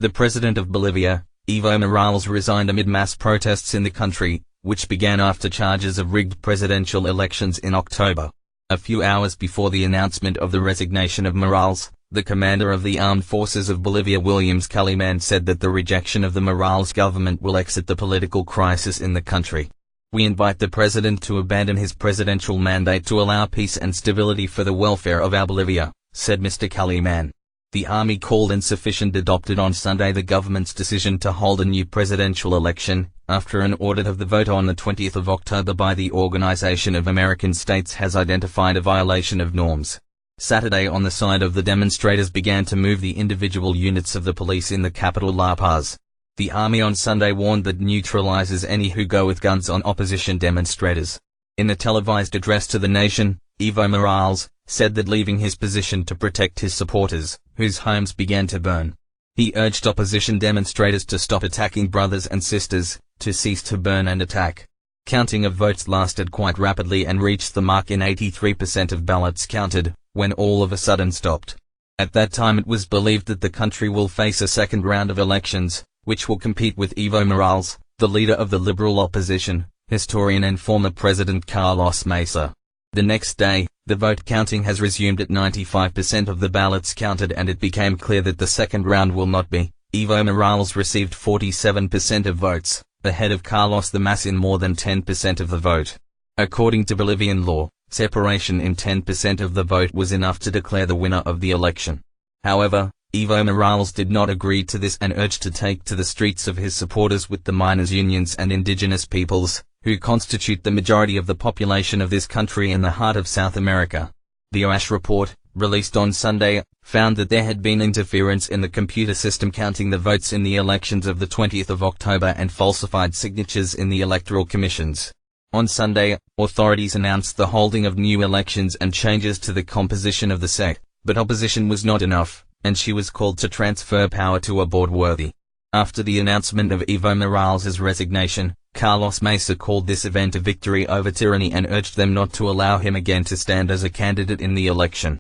The President of Bolivia, Evo Morales, resigned amid mass protests in the country, which began after charges of rigged presidential elections in October. A few hours before the announcement of the resignation of Morales, the commander of the armed forces of Bolivia, Williams Kaliman, said that the rejection of the Morales government will exit the political crisis in the country. "We invite the president to abandon his presidential mandate to allow peace and stability for the welfare of our Bolivia," said Mr. Kaliman. The army called insufficient adopted on Sunday the government's decision to hold a new presidential election, after an audit of the vote on the 20th of October by the Organization of American States has identified a violation of norms. Saturday, on the side of the demonstrators, began to move the individual units of the police in the capital La Paz. The army on Sunday warned that neutralizes any who go with guns on opposition demonstrators. In a televised address to the nation, Evo Morales said that leaving his position to protect his supporters, whose homes began to burn. He urged opposition demonstrators to stop attacking brothers and sisters, to cease to burn and attack. Counting of votes lasted quite rapidly and reached the mark in 83% of ballots counted, when all of a sudden stopped. At that time it was believed that the country will face a second round of elections, which will compete with Evo Morales, the leader of the liberal opposition, historian and former President Carlos Mesa. The next day, the vote counting has resumed at 95% of the ballots counted, and it became clear that the second round will not be. Evo Morales received 47% of votes, ahead of Carlos the Mas in more than 10% of the vote. According to Bolivian law, separation in 10% of the vote was enough to declare the winner of the election. However, Evo Morales did not agree to this and urged to take to the streets of his supporters with the miners' unions and indigenous peoples, who constitute the majority of the population of this country in the heart of South America. The OASH report, released on Sunday, found that there had been interference in the computer system counting the votes in the elections of the 20th of October and falsified signatures in the electoral commissions. On Sunday, authorities announced the holding of new elections and changes to the composition of the SEC, but opposition was not enough, and she was called to transfer power to a board worthy. After the announcement of Evo Morales' resignation, Carlos Mesa called this event a victory over tyranny and urged them not to allow him again to stand as a candidate in the election.